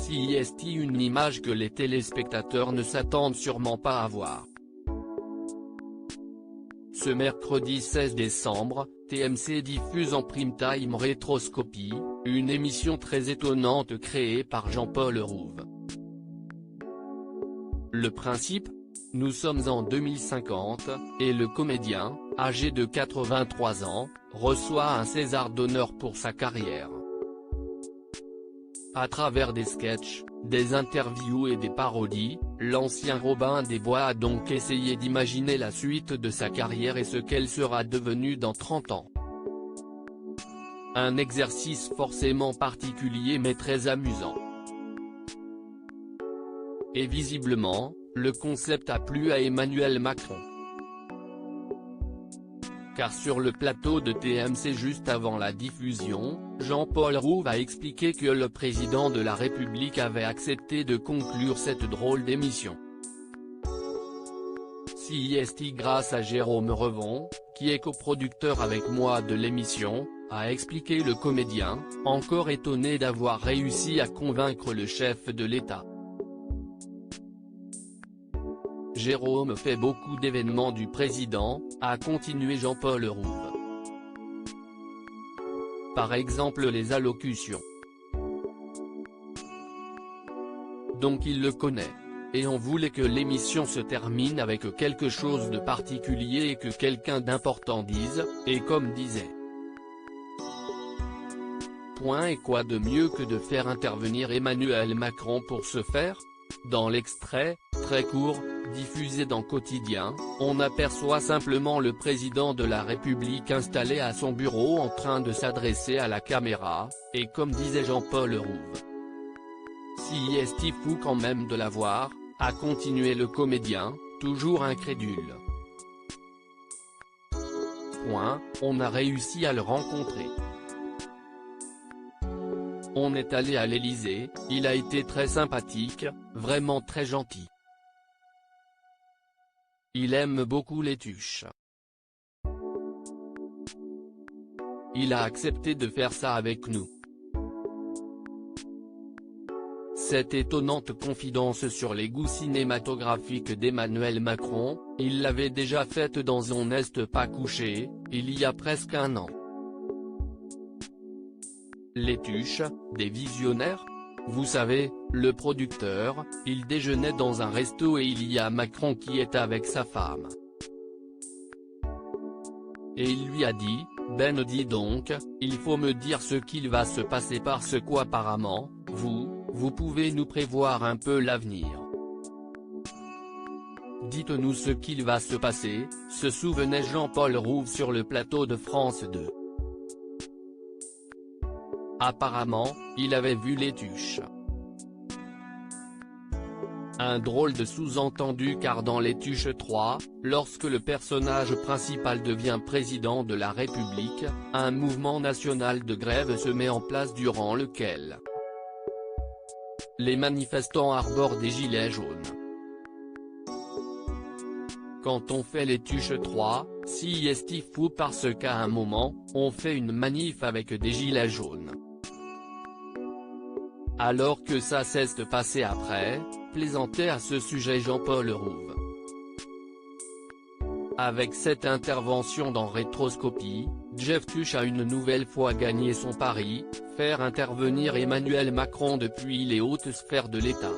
CIST, une image que les téléspectateurs ne s'attendent sûrement pas à voir. Ce mercredi 16 décembre, TMC diffuse en prime time Rétroscopie, une émission très étonnante créée par Jean-Paul Rouve. Le principe ? Nous sommes en 2050, et le comédien, âgé de 83 ans, reçoit un César d'honneur pour sa carrière. À travers des sketchs, des interviews et des parodies, l'ancien Robin des Bois a donc essayé d'imaginer la suite de sa carrière et ce qu'elle sera devenue dans 30 ans. Un exercice forcément particulier mais très amusant. Et visiblement, le concept a plu à Emmanuel Macron. Car sur le plateau de TMC juste avant la diffusion, Jean-Paul Rouve a expliqué que le président de la République avait accepté de conclure cette drôle d'émission. CIST grâce à Jérôme Revon, qui est coproducteur avec moi de l'émission, a expliqué le comédien, encore étonné d'avoir réussi à convaincre le chef de l'État. Jérôme fait beaucoup d'événements du président, a continué Jean-Paul Rouve. Par exemple les allocutions. Donc il le connaît. Et on voulait que l'émission se termine avec quelque chose de particulier et que quelqu'un d'important dise, et comme disait. Et quoi de mieux que de faire intervenir Emmanuel Macron pour ce faire ? Dans l'extrait, très court, diffusé dans Quotidien, on aperçoit simplement le président de la République installé à son bureau en train de s'adresser à la caméra, et comme disait Jean-Paul Rouve. CIST fou quand même de l'avoir, a continué le comédien, toujours incrédule. On a réussi à le rencontrer. On est allé à l'Élysée, il a été très sympathique, vraiment très gentil. Il aime beaucoup les tuches. Il a accepté de faire ça avec nous. Cette étonnante confidence sur les goûts cinématographiques d'Emmanuel Macron, il l'avait déjà faite dans On n'est pas couché, il y a presque un an. Les tuches, des visionnaires ? Vous savez, le producteur, il déjeunait dans un resto et il y a Macron qui est avec sa femme. Et il lui a dit, Ben dis donc, il faut me dire ce qu'il va se passer parce qu'apparemment, vous pouvez nous prévoir un peu l'avenir. Dites-nous ce qu'il va se passer, se souvenait Jean-Paul Rouve sur le plateau de France 2. Apparemment, il avait vu les tuches. Un drôle de sous-entendu car dans Les Tuches 3, lorsque le personnage principal devient président de la République, un mouvement national de grève se met en place durant lequel les manifestants arborent des gilets jaunes. Quand on fait Les Tuches 3, CIST fou parce qu'à un moment, on fait une manif avec des gilets jaunes. Alors que ça s'est passé après, plaisantait à ce sujet Jean-Paul Rouve. Avec cette intervention dans Rétroscopie, Jeff Tuche a une nouvelle fois gagné son pari, faire intervenir Emmanuel Macron depuis les hautes sphères de l'État.